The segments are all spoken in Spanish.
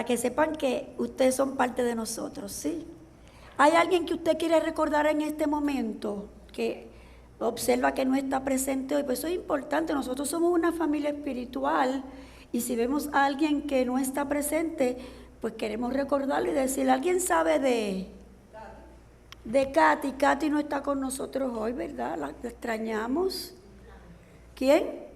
Para que sepan que ustedes son parte de nosotros, ¿sí? ¿Hay alguien que usted quiere recordar en este momento que observa que no está presente hoy? Pues eso es importante, nosotros somos una familia espiritual y si vemos a alguien que no está presente, pues queremos recordarlo y decirle, ¿alguien sabe de Katy? Katy no está con nosotros hoy, ¿verdad? La extrañamos. ¿Quién?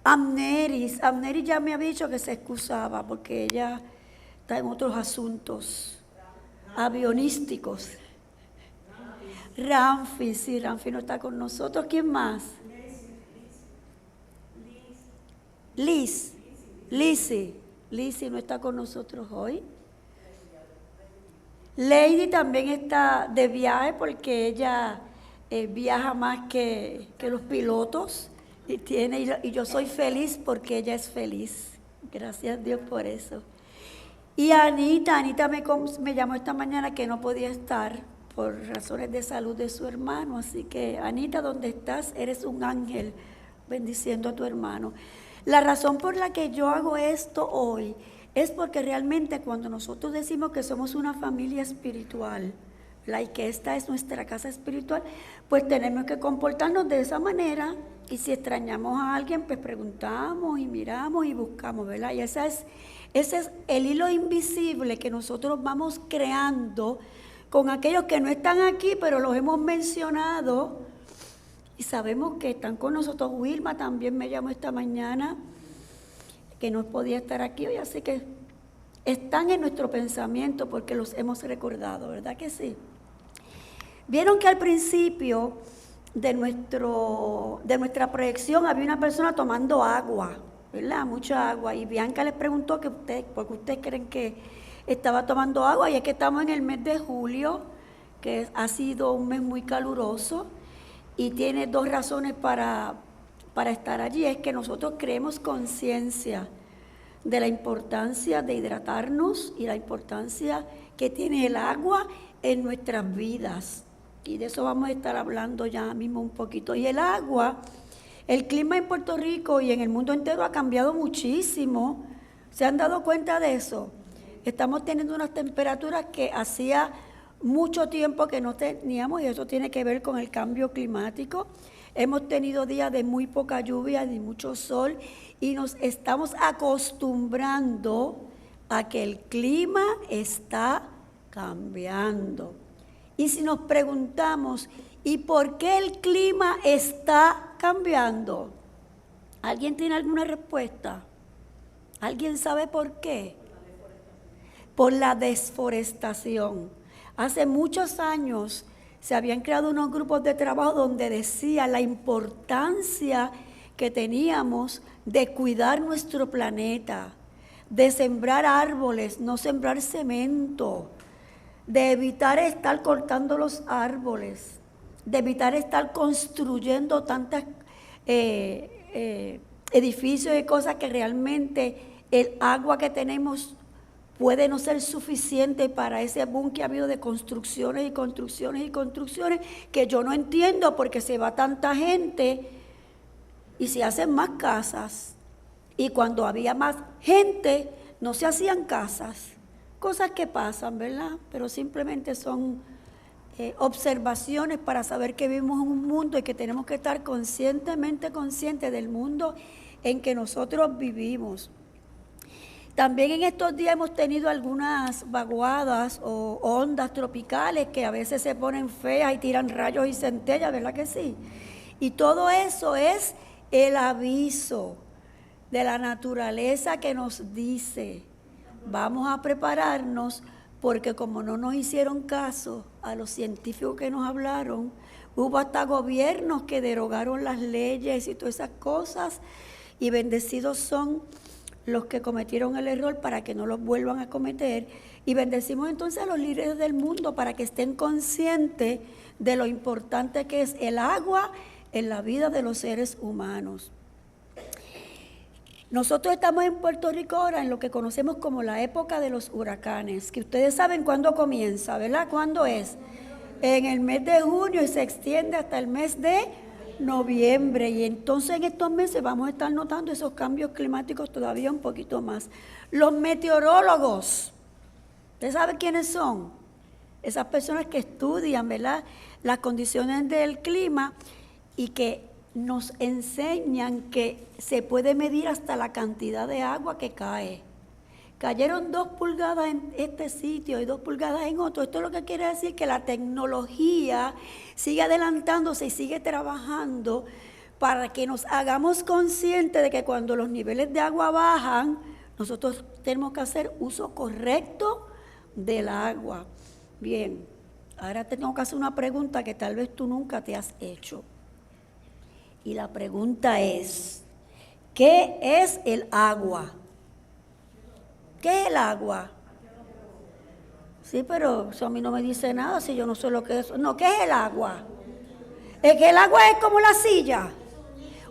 Amneris. Amneris ya me ha dicho que se excusaba porque ella está en otros asuntos avionísticos. Ramfi, sí, Ramfi no está con nosotros. ¿Quién más? Lizzie no está con nosotros hoy. Lady también está de viaje porque ella viaja más que los pilotos y yo soy feliz porque ella es feliz. Gracias a Dios por eso. Y Anita me llamó esta mañana que no podía estar por razones de salud de su hermano. Así que, Anita, ¿dónde estás? Eres un ángel bendiciendo a tu hermano. La razón por la que yo hago esto hoy es porque realmente cuando nosotros decimos que somos una familia espiritual, y que esta es nuestra casa espiritual, pues tenemos que comportarnos de esa manera. Y si extrañamos a alguien, pues preguntamos y miramos y buscamos, ¿verdad? Y ese es el hilo invisible que nosotros vamos creando con aquellos que no están aquí, pero los hemos mencionado y sabemos que están con nosotros. Wilma también me llamó esta mañana, que no podía estar aquí hoy, así que están en nuestro pensamiento porque los hemos recordado, ¿verdad que sí? Vieron que al principio de nuestra proyección había una persona tomando agua, ¿verdad? Mucha agua. Y Bianca les preguntó porque ustedes creen que estaba tomando agua, y es que estamos en el mes de julio, que ha sido un mes muy caluroso, y tiene dos razones para estar allí. Es que nosotros creemos conciencia de la importancia de hidratarnos y la importancia que tiene el agua en nuestras vidas. Y de eso vamos a estar hablando ya mismo un poquito. Y el agua, el clima en Puerto Rico y en el mundo entero ha cambiado muchísimo. ¿Se han dado cuenta de eso? Estamos teniendo unas temperaturas que hacía mucho tiempo que no teníamos, y eso tiene que ver con el cambio climático. Hemos tenido días de muy poca lluvia, de mucho sol, y nos estamos acostumbrando a que el clima está cambiando. Y si nos preguntamos, ¿y por qué el clima está cambiando? ¿Alguien tiene alguna respuesta? ¿Alguien sabe por qué? Por la desforestación. Hace muchos años se habían creado unos grupos de trabajo donde decía la importancia que teníamos de cuidar nuestro planeta, de sembrar árboles, no sembrar cemento, de evitar estar cortando los árboles, de evitar estar construyendo tantos edificios y cosas que realmente el agua que tenemos puede no ser suficiente para ese boom que ha habido de construcciones y construcciones y construcciones, que yo no entiendo porque se va tanta gente y se hacen más casas. Y cuando había más gente, no se hacían casas. Cosas que pasan, ¿verdad? Pero simplemente son observaciones para saber que vivimos en un mundo y que tenemos que estar conscientemente conscientes del mundo en que nosotros vivimos. También en estos días hemos tenido algunas vaguadas o ondas tropicales que a veces se ponen feas y tiran rayos y centellas, ¿verdad que sí? Y todo eso es el aviso de la naturaleza que nos dice, vamos a prepararnos, porque como no nos hicieron caso a los científicos que nos hablaron, hubo hasta gobiernos que derogaron las leyes y todas esas cosas, y bendecidos son los que cometieron el error para que no lo vuelvan a cometer. Y bendecimos entonces a los líderes del mundo para que estén conscientes de lo importante que es el agua en la vida de los seres humanos. Nosotros estamos en Puerto Rico ahora en lo que conocemos como la época de los huracanes, que ustedes saben cuándo comienza, ¿verdad? ¿Cuándo es? En el mes de junio y se extiende hasta el mes de noviembre, y entonces en estos meses vamos a estar notando esos cambios climáticos todavía un poquito más. Los meteorólogos, ¿usted sabe quiénes son? Esas personas que estudian, ¿verdad?, las condiciones del clima y que nos enseñan que se puede medir hasta la cantidad de agua que cae. Cayeron 2 pulgadas en este sitio y 2 pulgadas en otro. Esto es lo que quiere decir que la tecnología sigue adelantándose y sigue trabajando para que nos hagamos conscientes de que cuando los niveles de agua bajan, nosotros tenemos que hacer uso correcto del agua. Bien, ahora te tengo que hacer una pregunta que tal vez tú nunca te has hecho. Y la pregunta es, ¿qué es el agua? ¿Qué es el agua? Sí, pero eso a mí no me dice nada si yo no sé lo que es. No, ¿qué es el agua? Es que el agua es como la silla.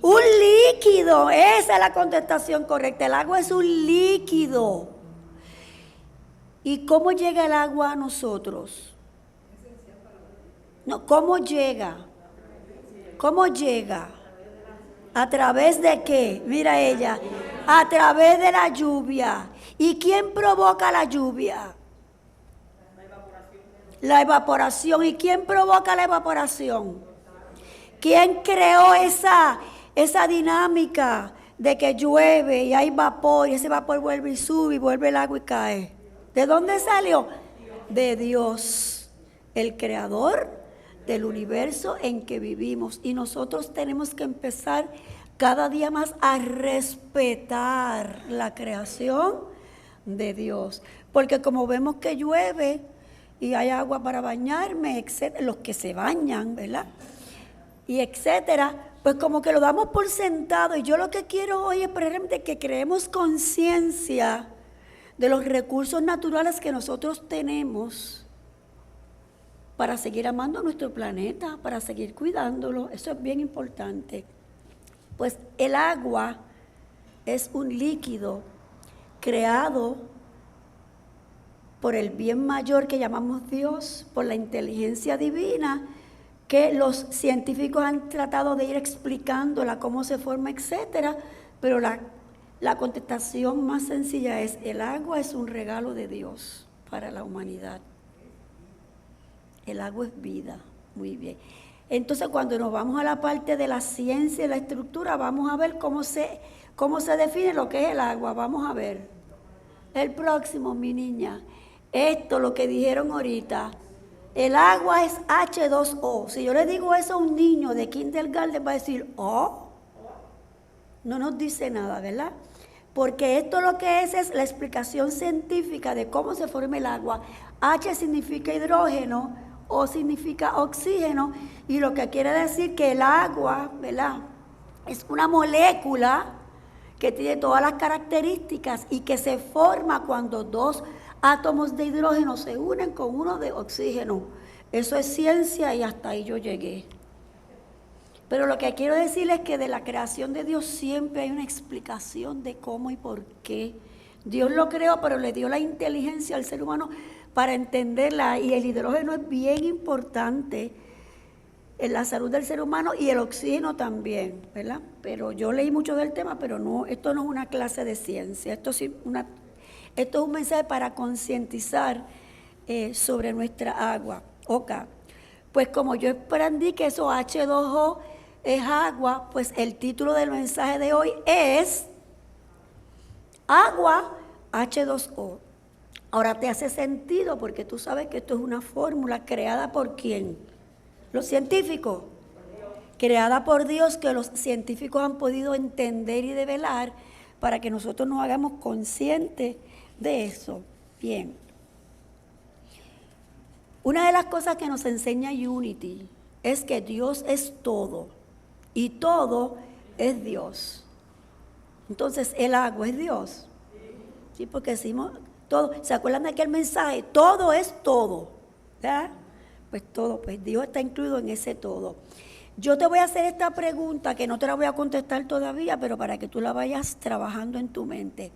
Un líquido, esa es la contestación correcta. El agua es un líquido. ¿Y cómo llega el agua a nosotros? No, ¿cómo llega? ¿Cómo llega? ¿A través de qué? Mira ella. A través de la lluvia. ¿Y quién provoca la lluvia? La evaporación. ¿Y quién provoca la evaporación? ¿Quién creó esa dinámica de que llueve y hay vapor y ese vapor vuelve y sube y vuelve el agua y cae? ¿De dónde salió? De Dios, el creador del universo en que vivimos. Y nosotros tenemos que empezar cada día más a respetar la creación de Dios, porque como vemos que llueve y hay agua para bañarme, etcétera, los que se bañan, ¿verdad?, y etcétera, pues como que lo damos por sentado. Y yo lo que quiero hoy es precisamente que creemos conciencia de los recursos naturales que nosotros tenemos para seguir amando a nuestro planeta, para seguir cuidándolo. Eso es bien importante. Pues el agua es un líquido creado por el bien mayor que llamamos Dios, por la inteligencia divina, que los científicos han tratado de ir explicándola, cómo se forma, etcétera, pero la contestación más sencilla es: el agua es un regalo de Dios para la humanidad. El agua es vida. Muy bien. Entonces, cuando nos vamos a la parte de la ciencia y la estructura, vamos a ver cómo se define lo que es el agua. Vamos a ver. El próximo, mi niña. Esto, lo que dijeron ahorita. El agua es H2O. Si yo le digo eso a un niño de kindergarten, va a decir, ¿oh? No nos dice nada, ¿verdad? Porque esto lo que es la explicación científica de cómo se forma el agua. H significa hidrógeno, O significa oxígeno, y lo que quiere decir que el agua, ¿verdad?, es una molécula que tiene todas las características y que se forma cuando 2 átomos de hidrógeno se unen con uno de oxígeno. Eso es ciencia y hasta ahí yo llegué. Pero lo que quiero decirles es que de la creación de Dios siempre hay una explicación de cómo y por qué. Dios lo creó, pero le dio la inteligencia al ser humano para entenderla, y el hidrógeno es bien importante en la salud del ser humano y el oxígeno también, ¿verdad? Pero yo leí mucho del tema, pero no, esto no es una clase de ciencia, esto es un mensaje para concientizar sobre nuestra agua. Ok, pues como yo aprendí que eso H2O es agua, pues el título del mensaje de hoy es Agua H2O. Ahora te hace sentido porque tú sabes que esto es una fórmula creada por ¿quién? Los científicos. Creada por Dios, que los científicos han podido entender y develar para que nosotros nos hagamos conscientes de eso. Bien. Una de las cosas que nos enseña Unity es que Dios es todo y todo es Dios. Entonces, el agua es Dios. Sí, porque decimos todo. ¿Se acuerdan de aquel mensaje? Todo es todo, ¿verdad? Pues todo, pues Dios está incluido en ese todo. Yo te voy a hacer esta pregunta que no te la voy a contestar todavía, pero para que tú la vayas trabajando en tu mente.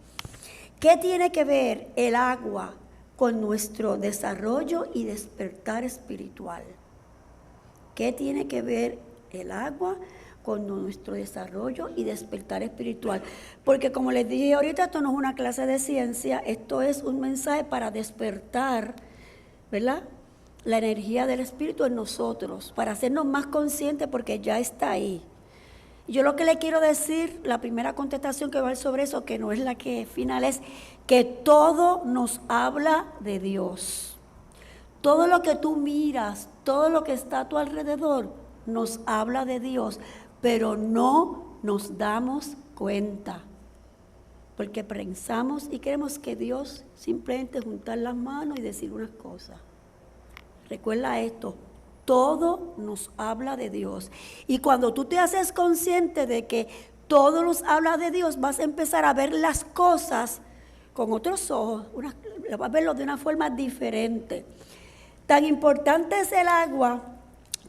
¿Qué tiene que ver el agua con nuestro desarrollo y despertar espiritual? ¿Qué tiene que ver el agua con nuestro desarrollo y despertar espiritual. Porque como les dije ahorita, esto no es una clase de ciencia, esto es un mensaje para despertar, ¿verdad?, la energía del Espíritu en nosotros, para hacernos más conscientes porque ya está ahí. Yo lo que le quiero decir, la primera contestación que va a haber sobre eso, que no es la que final, es que todo nos habla de Dios. Todo lo que tú miras, todo lo que está a tu alrededor, nos habla de Dios, pero no nos damos cuenta. Porque pensamos y queremos que Dios simplemente juntar las manos y decir unas cosas. Recuerda esto, todo nos habla de Dios. Y cuando tú te haces consciente de que todo nos habla de Dios, vas a empezar a ver las cosas con otros ojos, vas a verlo de una forma diferente. Tan importante es el agua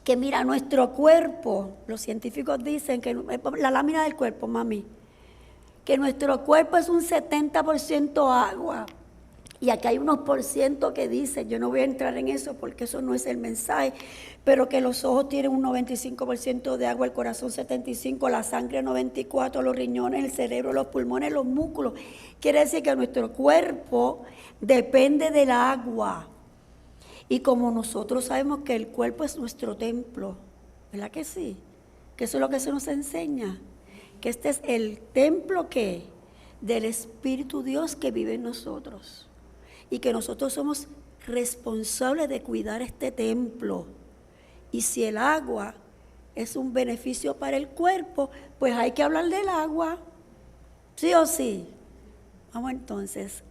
que, mira, nuestro cuerpo, los científicos dicen que la lámina del cuerpo, mami, que nuestro cuerpo es un 70% agua. Y aquí hay unos por ciento que dicen, yo no voy a entrar en eso porque eso no es el mensaje, pero que los ojos tienen un 95% de agua, el corazón 75%, la sangre 94%, los riñones, el cerebro, los pulmones, los músculos. Quiere decir que nuestro cuerpo depende del agua. Y como nosotros sabemos que el cuerpo es nuestro templo, ¿verdad que sí? Que eso es lo que se nos enseña, que este es el templo que del Espíritu Dios que vive en nosotros. Y que nosotros somos responsables de cuidar este templo. Y si el agua es un beneficio para el cuerpo, pues hay que hablar del agua, ¿sí o sí? Vamos entonces.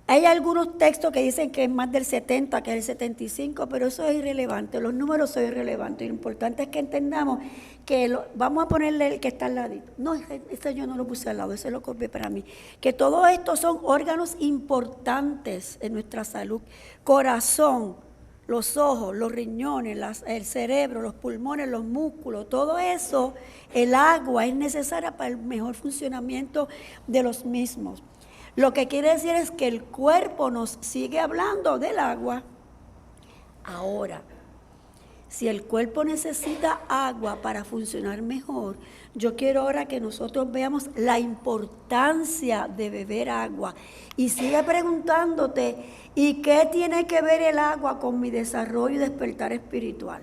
Hay algunos textos que dicen que es más del 70, que es el 75, pero eso es irrelevante, los números son irrelevantes. Lo importante es que entendamos que vamos a ponerle el que está al ladito. No, ese yo no lo puse al lado, ese lo copié para mí. Que todo esto son órganos importantes en nuestra salud. Corazón, los ojos, los riñones, el cerebro, los pulmones, los músculos, todo eso, el agua es necesaria para el mejor funcionamiento de los mismos. Lo que quiere decir es que el cuerpo nos sigue hablando del agua. Ahora, si el cuerpo necesita agua para funcionar mejor, yo quiero ahora que nosotros veamos la importancia de beber agua. Y sigue preguntándote, ¿y qué tiene que ver el agua con mi desarrollo y despertar espiritual?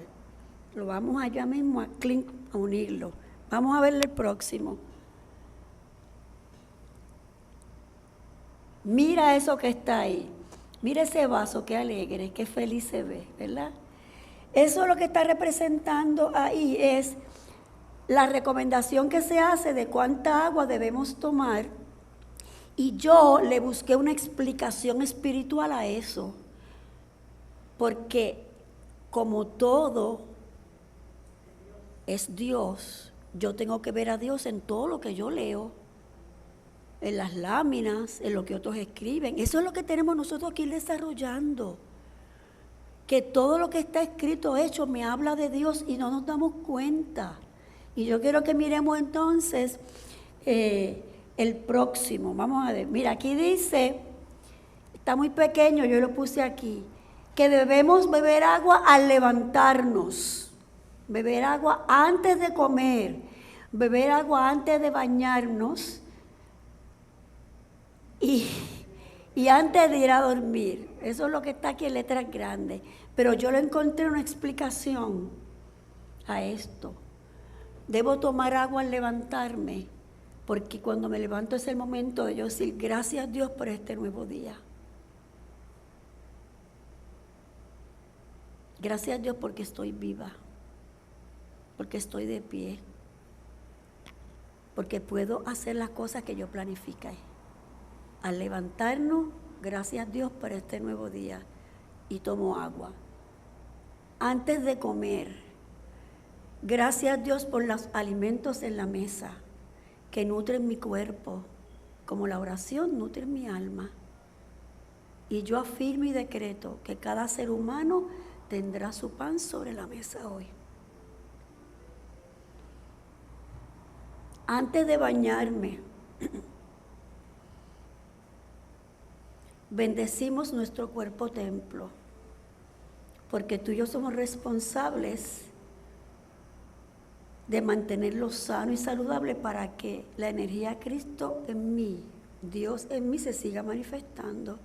Lo vamos allá mismo a unirlo. Vamos a ver el próximo. Mira eso que está ahí. Mira ese vaso, qué alegre, qué feliz se ve, ¿verdad? Eso lo que está representando ahí es la recomendación que se hace de cuánta agua debemos tomar. Y yo le busqué una explicación espiritual a eso. Porque como todo es Dios, yo tengo que ver a Dios en todo lo que yo leo, en las láminas, en lo que otros escriben. Eso es lo que tenemos nosotros que ir desarrollando. Que todo lo que está escrito, hecho, me habla de Dios y no nos damos cuenta. Y yo quiero que miremos entonces el próximo. Vamos a ver. Mira, aquí dice, está muy pequeño, yo lo puse aquí, que debemos beber agua al levantarnos. Beber agua antes de comer. Beber agua antes de bañarnos. Y antes de ir a dormir. Eso es lo que está aquí en letras grandes. Pero yo le encontré una explicación a esto. Debo tomar agua al levantarme, porque cuando me levanto es el momento de yo decir gracias a Dios por este nuevo día. Gracias a Dios porque estoy viva, porque estoy de pie, porque puedo hacer las cosas que yo planifiqué. Al levantarnos, gracias a Dios por este nuevo día, y tomo agua. Antes de comer, gracias a Dios por los alimentos en la mesa que nutren mi cuerpo, como la oración nutre mi alma. Y yo afirmo y decreto que cada ser humano tendrá su pan sobre la mesa hoy. Antes de bañarme, bendecimos nuestro cuerpo templo, porque tú y yo somos responsables de mantenerlo sano y saludable para que la energía de Cristo en mí, Dios en mí, se siga manifestando.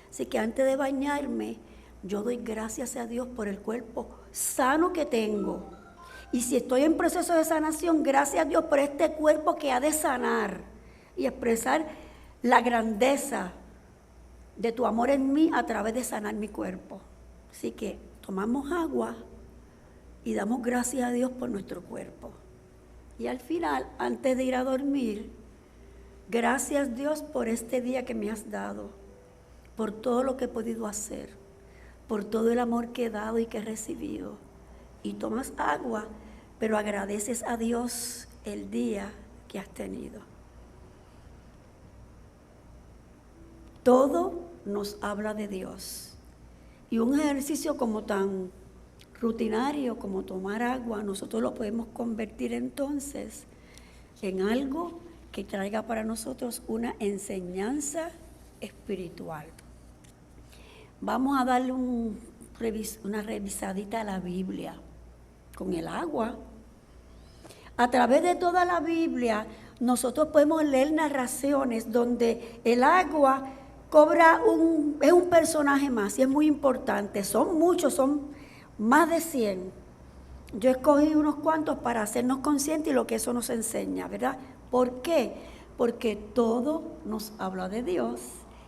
Así que antes de bañarme, yo doy gracias a Dios por el cuerpo sano que tengo. Y si estoy en proceso de sanación, gracias a Dios por este cuerpo que ha de sanar y expresar la grandeza de tu amor en mí a través de sanar mi cuerpo. Así que tomamos agua y damos gracias a Dios por nuestro cuerpo. Y al final, antes de ir a dormir, gracias Dios por este día que me has dado, por todo lo que he podido hacer, por todo el amor que he dado y que he recibido. Y tomas agua, pero agradeces a Dios el día que has tenido. Todo nos habla de Dios. Y un ejercicio como tan rutinario como tomar agua, nosotros lo podemos convertir entonces en algo que traiga para nosotros una enseñanza espiritual. Vamos a darle una revisadita a la Biblia con el agua. A través de toda la Biblia, nosotros podemos leer narraciones donde el agua es un personaje más y es muy importante. Son muchos, son más de 100. Yo escogí unos cuantos para hacernos conscientes y lo que eso nos enseña, ¿verdad? ¿Por qué? Porque todo nos habla de Dios.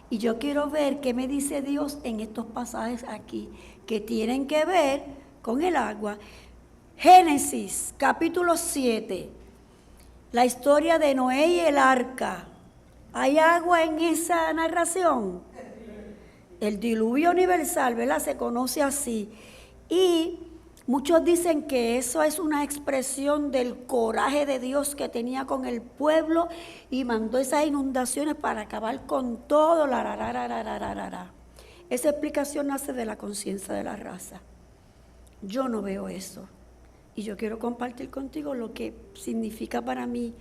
Y yo quiero ver qué me dice Dios en estos pasajes aquí, que tienen que ver con el agua. Génesis, capítulo 7, la historia de Noé y el arca. ¿Hay agua en esa narración? El diluvio universal, ¿verdad? Se conoce así. Y muchos dicen que eso es una expresión del coraje de Dios que tenía con el pueblo y mandó esas inundaciones para acabar con todo. Esa explicación nace de la conciencia de la raza. Yo no veo eso. Y yo quiero compartir contigo lo que significa para mí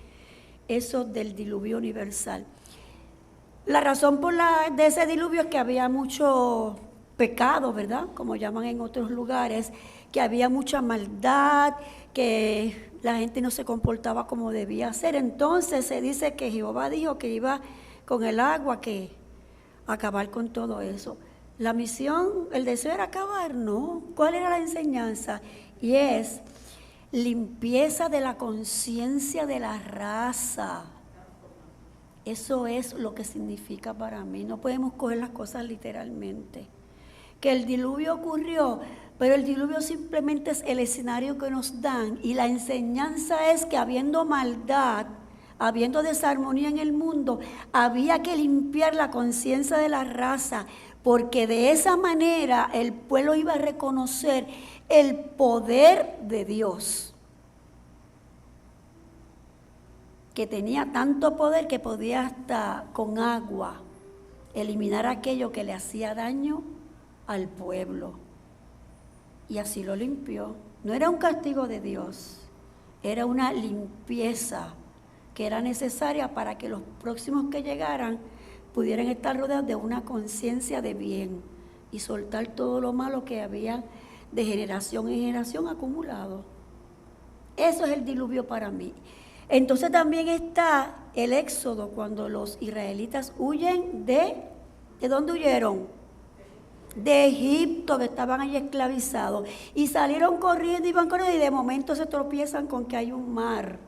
eso del diluvio universal. La razón de ese diluvio es que había mucho pecado, ¿verdad? Como llaman en otros lugares, que había mucha maldad, que la gente no se comportaba como debía ser. Entonces se dice que Jehová dijo que iba con el agua que acabar con todo eso. La misión, el deseo era acabar, ¿no? ¿Cuál era la enseñanza? Y es limpieza de la conciencia de la raza. Eso es lo que significa para mí. No podemos coger las cosas literalmente. Que el diluvio ocurrió, pero el diluvio simplemente es el escenario que nos dan. Y la enseñanza es que habiendo maldad, habiendo desarmonía en el mundo, había que limpiar la conciencia de la raza, porque de esa manera el pueblo iba a reconocer el poder de Dios, que tenía tanto poder que podía hasta con agua eliminar aquello que le hacía daño al pueblo. Y así lo limpió. No era un castigo de Dios, era una limpieza que era necesaria para que los próximos que llegaran pudieran estar rodeados de una conciencia de bien y soltar todo lo malo que había de generación en generación acumulado. Eso es el diluvio para mí. Entonces también está el éxodo, cuando los israelitas huyen ¿de dónde huyeron? De Egipto, que estaban allí esclavizados. Y salieron corriendo, iban corriendo y de momento se tropiezan con que hay un mar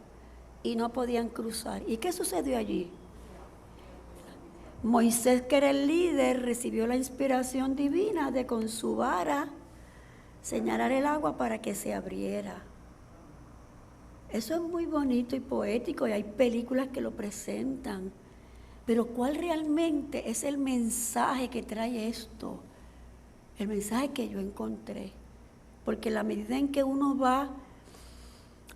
y no podían cruzar. ¿Y qué sucedió allí? Moisés, que era el líder, recibió la inspiración divina de con su vara señalar el agua para que se abriera. Eso es muy bonito y poético y hay películas que lo presentan. Pero ¿cuál realmente es el mensaje que trae esto? El mensaje que yo encontré. Porque la medida en que uno va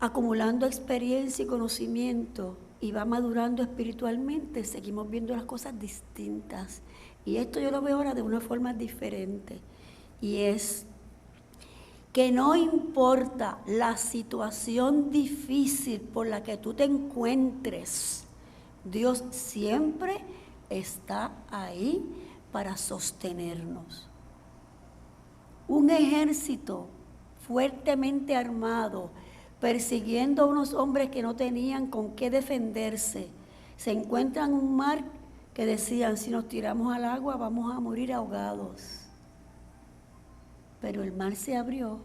acumulando experiencia y conocimiento y va madurando espiritualmente, seguimos viendo las cosas distintas. Y esto yo lo veo ahora de una forma diferente. Y es que no importa la situación difícil por la que tú te encuentres, Dios siempre está ahí para sostenernos. Un ejército fuertemente armado, persiguiendo a unos hombres que no tenían con qué defenderse. Se encuentran en un mar que decían, si nos tiramos al agua vamos a morir ahogados. Pero el mar se abrió,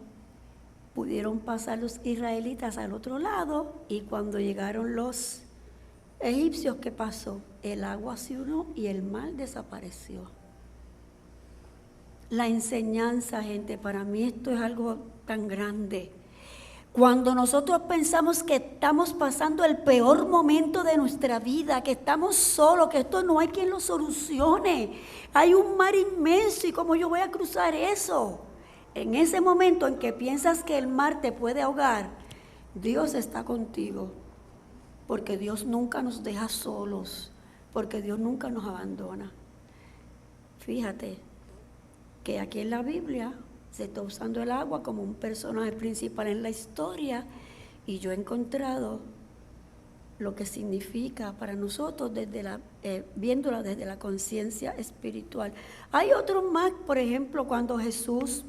pudieron pasar los israelitas al otro lado, y cuando llegaron los egipcios, ¿qué pasó? El agua se unió y el mar desapareció. La enseñanza, gente, para mí esto es algo tan grande. Cuando nosotros pensamos que estamos pasando el peor momento de nuestra vida, que estamos solos, que esto no hay quien lo solucione, hay un mar inmenso y ¿cómo yo voy a cruzar eso? En ese momento en que piensas que el mar te puede ahogar, Dios está contigo, porque Dios nunca nos deja solos, porque Dios nunca nos abandona. Fíjate que aquí en la Biblia se está usando el agua como un personaje principal en la historia, y yo he encontrado lo que significa para nosotros viéndola desde la conciencia espiritual. Hay otros más, por ejemplo, cuando Jesús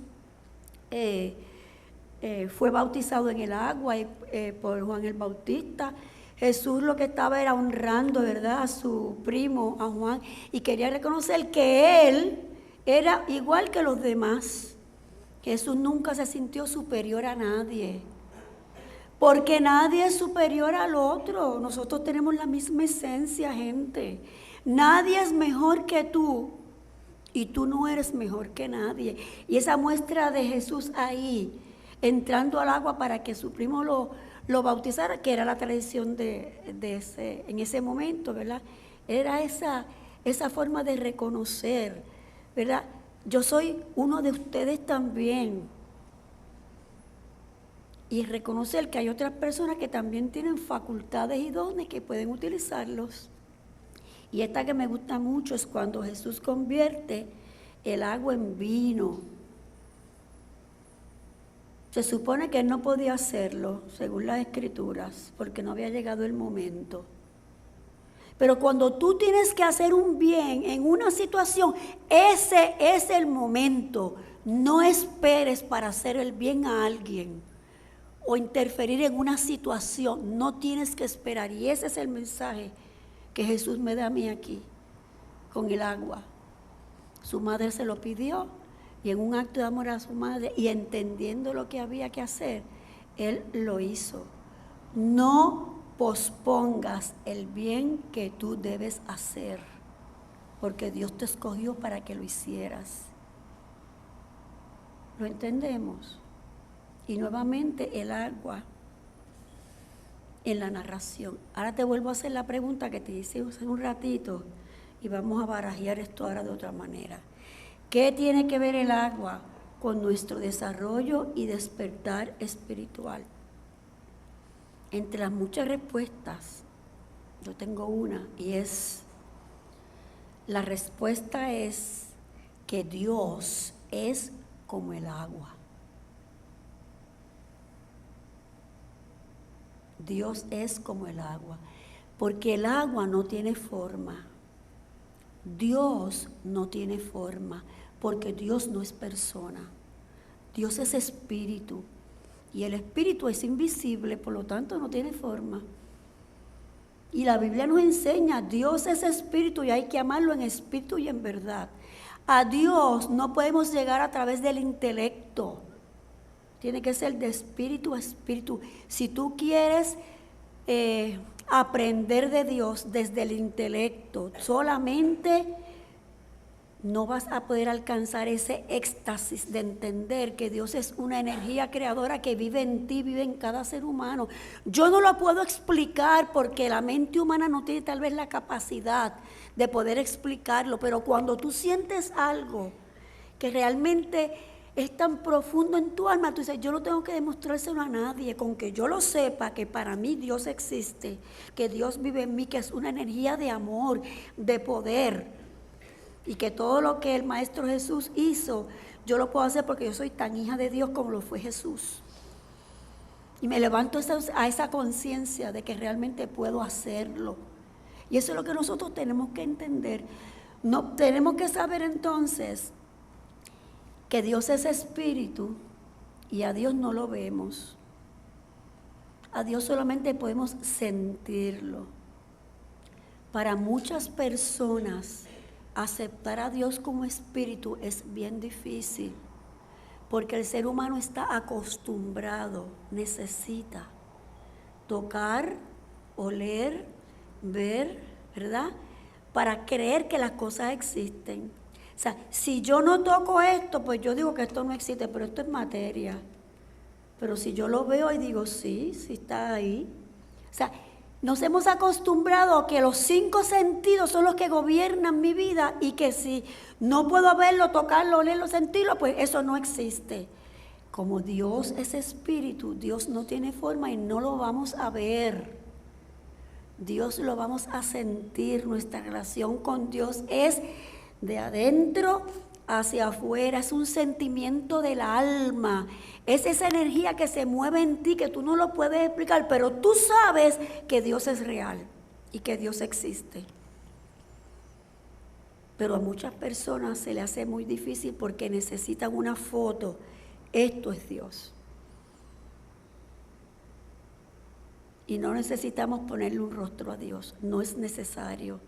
fue bautizado en el agua por Juan el Bautista. Jesús lo que estaba era honrando, ¿verdad?, a su primo, a Juan, y quería reconocer que él era igual que los demás. Jesús nunca se sintió superior a nadie, porque nadie es superior al otro. Nosotros tenemos la misma esencia, gente. Nadie es mejor que tú, y tú no eres mejor que nadie. Y esa muestra de Jesús ahí, entrando al agua para que su primo lo bautizara, que era la tradición en ese momento, ¿verdad? Era esa forma de reconocer, ¿verdad? Yo soy uno de ustedes también. Y reconocer que hay otras personas que también tienen facultades y dones que pueden utilizarlos. Y esta que me gusta mucho es cuando Jesús convierte el agua en vino. Se supone que él no podía hacerlo, según las Escrituras, porque no había llegado el momento. Pero cuando tú tienes que hacer un bien en una situación, ese es el momento. No esperes para hacer el bien a alguien o interferir en una situación. No tienes que esperar. Y ese es el mensaje que Jesús me da a mí aquí, con el agua. Su madre se lo pidió, y en un acto de amor a su madre y entendiendo lo que había que hacer, él lo hizo. No pospongas el bien que tú debes hacer, porque Dios te escogió para que lo hicieras. ¿Lo entendemos? Y nuevamente el agua en la narración. Ahora te vuelvo a hacer la pregunta que te hice hace un ratito, y vamos a barajear esto ahora de otra manera. ¿Qué tiene que ver el agua con nuestro desarrollo y despertar espiritual? Entre las muchas respuestas, yo tengo una, y la respuesta es que Dios es como el agua. Dios es como el agua, porque el agua no tiene forma. Dios no tiene forma, porque Dios no es persona. Dios es espíritu, y el espíritu es invisible, por lo tanto no tiene forma. Y la Biblia nos enseña, Dios es espíritu y hay que amarlo en espíritu y en verdad. A Dios no podemos llegar a través del intelecto. Tiene que ser de espíritu a espíritu. Si tú quieres aprender de Dios desde el intelecto solamente, no vas a poder alcanzar ese éxtasis de entender que Dios es una energía creadora que vive en ti, vive en cada ser humano. Yo no lo puedo explicar porque la mente humana no tiene tal vez la capacidad de poder explicarlo, pero cuando tú sientes algo que realmente es tan profundo en tu alma, tú dices, yo no tengo que demostrárselo a nadie, con que yo lo sepa, que para mí Dios existe, que Dios vive en mí, que es una energía de amor, de poder, y que todo lo que el Maestro Jesús hizo, yo lo puedo hacer porque yo soy tan hija de Dios como lo fue Jesús. Y me levanto a esa conciencia de que realmente puedo hacerlo. Y eso es lo que nosotros tenemos que entender. No, tenemos que saber entonces que Dios es espíritu y a Dios no lo vemos. A Dios solamente podemos sentirlo. Para muchas personas, aceptar a Dios como espíritu es bien difícil, porque el ser humano está acostumbrado, necesita tocar, oler, ver, ¿verdad? Para creer que las cosas existen. O sea, si yo no toco esto, pues yo digo que esto no existe, pero esto es materia. Pero si yo lo veo y digo, sí, sí está ahí. O sea, nos hemos acostumbrado a que los 5 sentidos son los que gobiernan mi vida y que si no puedo verlo, tocarlo, olerlo, sentirlo, pues eso no existe. Como Dios es espíritu, Dios no tiene forma y no lo vamos a ver. Dios lo vamos a sentir. Nuestra relación con Dios es de adentro hacia afuera, es un sentimiento del alma, es esa energía que se mueve en ti que tú no lo puedes explicar, pero tú sabes que Dios es real y que Dios existe. Pero a muchas personas se le hace muy difícil porque necesitan una foto. Esto es Dios. Y no necesitamos ponerle un rostro a Dios, no es necesario.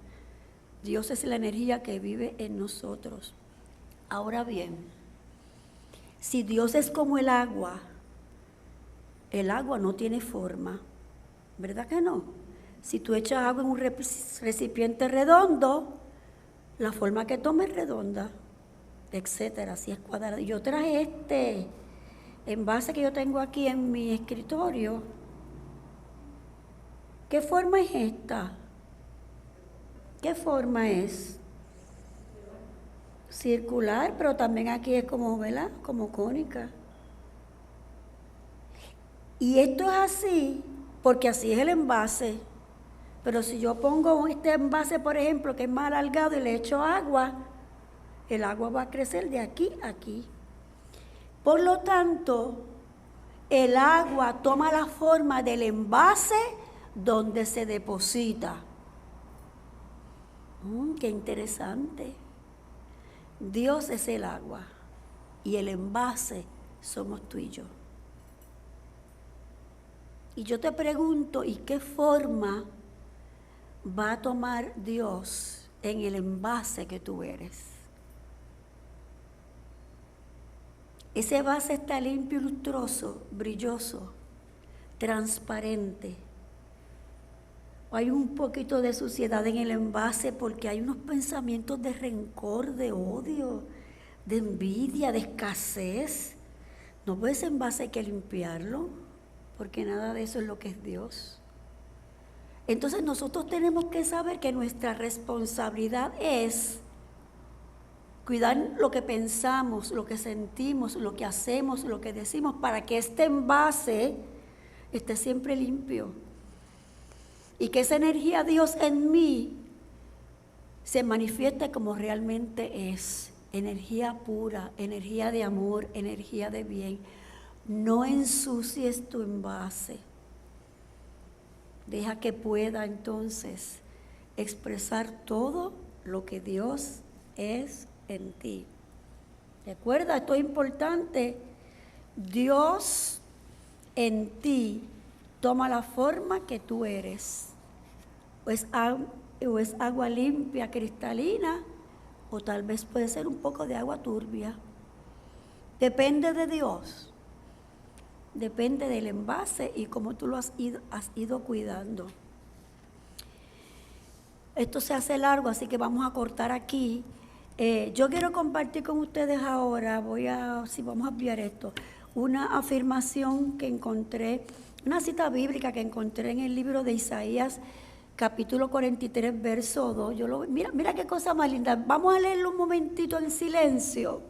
Dios es la energía que vive en nosotros. Ahora bien, si Dios es como el agua no tiene forma, ¿verdad que no? Si tú echas agua en un recipiente redondo, la forma que toma es redonda, etcétera, si es cuadrada. Yo traje este envase que yo tengo aquí en mi escritorio. ¿Qué forma es esta? ¿Qué forma es? Circular, pero también aquí es como, ¿verdad? Como cónica. Y esto es así, porque así es el envase. Pero si yo pongo este envase, por ejemplo, que es más alargado y le echo agua, el agua va a crecer de aquí a aquí. Por lo tanto, el agua toma la forma del envase donde se deposita. ¡Qué interesante! Dios es el agua y el envase somos tú y yo. Y yo te pregunto, ¿y qué forma va a tomar Dios en el envase que tú eres? Ese envase está limpio, lustroso, brilloso, transparente. Hay un poquito de suciedad en el envase porque hay unos pensamientos de rencor, de odio, de envidia, de escasez. No, pues ese envase hay que limpiarlo, porque nada de eso es lo que es Dios. Entonces nosotros tenemos que saber que nuestra responsabilidad es cuidar lo que pensamos, lo que sentimos, lo que hacemos, lo que decimos, para que este envase esté siempre limpio. Y que esa energía de Dios en mí se manifieste como realmente es. Energía pura, energía de amor, energía de bien. No ensucies tu envase. Deja que pueda entonces expresar todo lo que Dios es en ti. Recuerda, esto es importante. Dios en ti toma la forma que tú eres. O es agua limpia, cristalina, o tal vez puede ser un poco de agua turbia. Depende de Dios. Depende del envase y cómo tú lo has ido cuidando. Esto se hace largo, así que vamos a cortar aquí. Yo quiero compartir con ustedes ahora, vamos a enviar esto, una afirmación que encontré, una cita bíblica que encontré en el libro de Isaías, capítulo 43, verso 2. Mira qué cosa más linda. Vamos a leerlo un momentito en silencio.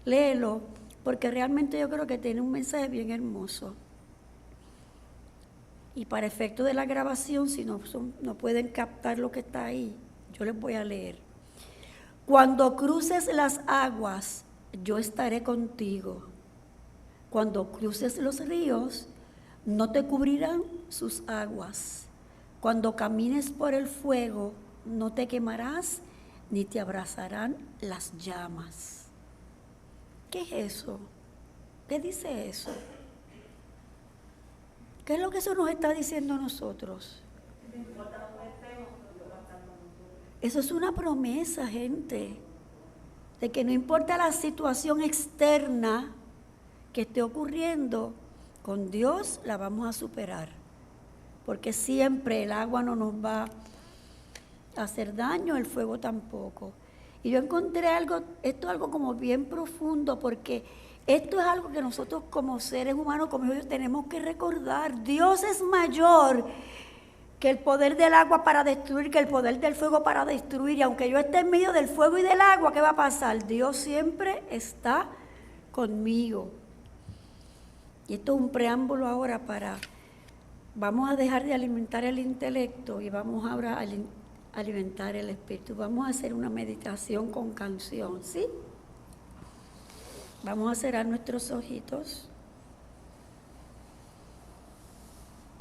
Léelo, porque realmente yo creo que tiene un mensaje bien hermoso. Y para efecto de la grabación, si no pueden captar lo que está ahí, yo les voy a leer. Cuando cruces las aguas, yo estaré contigo. Cuando cruces los ríos, no te cubrirán sus aguas. Cuando camines por el fuego, no te quemarás, ni te abrazarán las llamas. ¿Qué es eso? ¿Qué dice eso? ¿Qué es lo que eso nos está diciendo a nosotros? Eso es una promesa, gente, de que no importa la situación externa que esté ocurriendo, con Dios la vamos a superar, porque siempre el agua no nos va a hacer daño, el fuego tampoco. Y yo encontré algo, esto es algo como bien profundo, porque esto es algo que nosotros como seres humanos, como hijos, tenemos que recordar. Dios es mayor que el poder del agua para destruir, que el poder del fuego para destruir. Y aunque yo esté en medio del fuego y del agua, ¿qué va a pasar? Dios siempre está conmigo. Y esto es un preámbulo ahora para, vamos a dejar de alimentar el intelecto y vamos ahora a alimentar el espíritu. Vamos a hacer una meditación con canción, ¿sí? Vamos a cerrar nuestros ojitos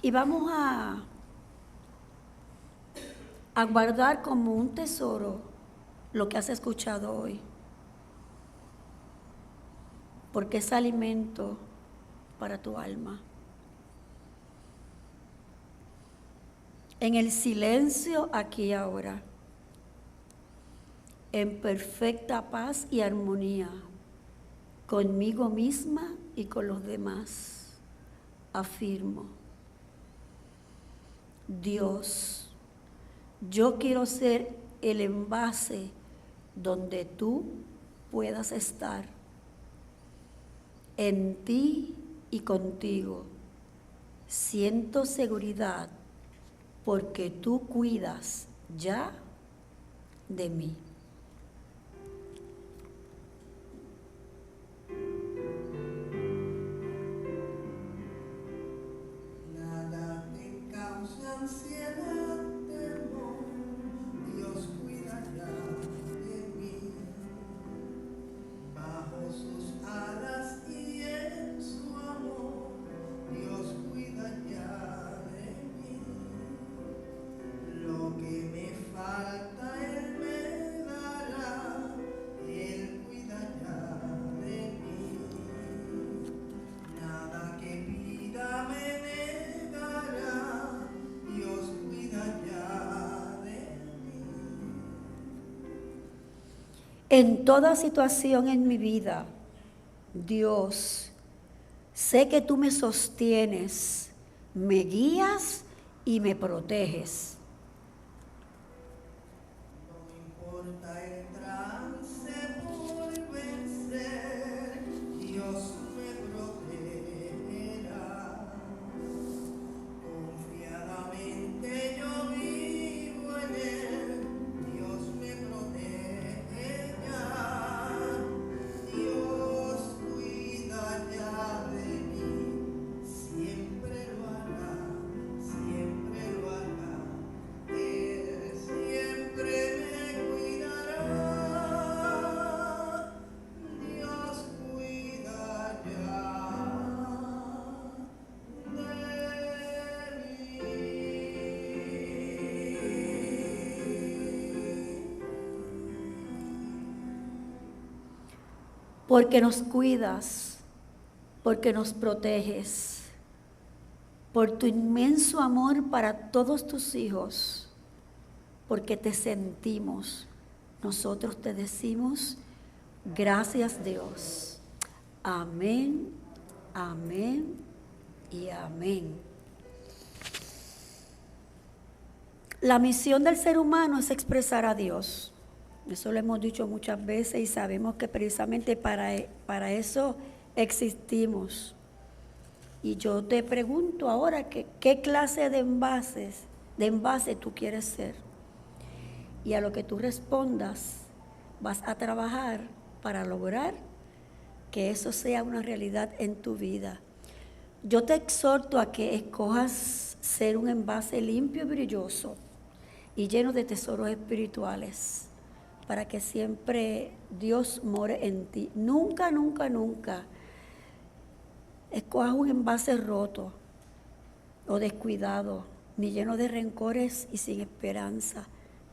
y vamos a guardar como un tesoro lo que has escuchado hoy, porque es alimento para tu alma. En el silencio aquí y ahora, en perfecta paz y armonía, conmigo misma y con los demás, afirmo: Dios, yo quiero ser el envase donde tú puedas estar. En ti y contigo siento seguridad porque tú cuidas ya de mí. Nada te causa ansiedad, temor, Dios cuidará de mí. Bajo sus alas y en su amor, Dios cuida ya de mí. Lo que me falta Él me dará, Él cuida ya de mí. Nada que pida me negará, Dios cuida ya de mí. En toda situación en mi vida, Dios, sé que tú me sostienes, me guías y me proteges. No importa el trance por vencer, Dios me protegerá. Confiadamente yo vivo en Él, Dios me protegerá. Dios cuida ya de mí, siempre lo hará, siempre lo hará. Él siempre me cuidará. Dios cuida ya de mí. Porque nos cuidas, porque nos proteges, por tu inmenso amor para todos tus hijos, porque te sentimos. Nosotros te decimos, gracias Dios. Amén, amén y amén. La misión del ser humano es expresar a Dios. Eso lo hemos dicho muchas veces y sabemos que precisamente para eso existimos. Y yo te pregunto ahora qué clase de envase tú quieres ser. Y a lo que tú respondas, vas a trabajar para lograr que eso sea una realidad en tu vida. Yo te exhorto a que escojas ser un envase limpio y brilloso y lleno de tesoros espirituales, para que siempre Dios more en ti. Nunca, nunca, nunca escojas un envase roto o descuidado, ni lleno de rencores y sin esperanza,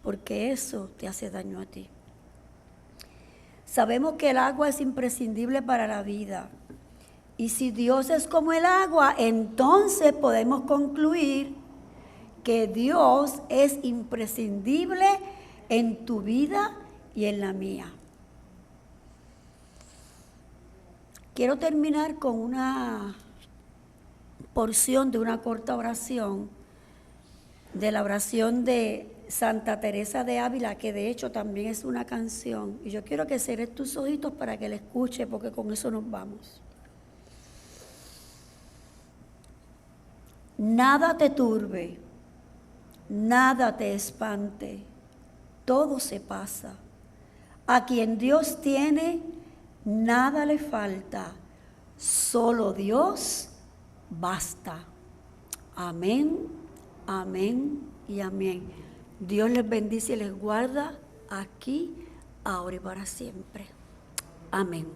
porque eso te hace daño a ti. Sabemos que el agua es imprescindible para la vida Y si Dios es como el agua, entonces podemos concluir que Dios es imprescindible en tu vida y en la mía. Quiero terminar con una porción de una corta oración, de la oración de Santa Teresa de Ávila, que de hecho también es una canción. Y yo quiero que cierres tus ojitos para que la escuches, porque con eso nos vamos. Nada te turbe, nada te espante, todo se pasa. A quien Dios tiene, nada le falta, solo Dios basta. Amén, amén y amén. Dios les bendice y les guarda aquí, ahora y para siempre. Amén.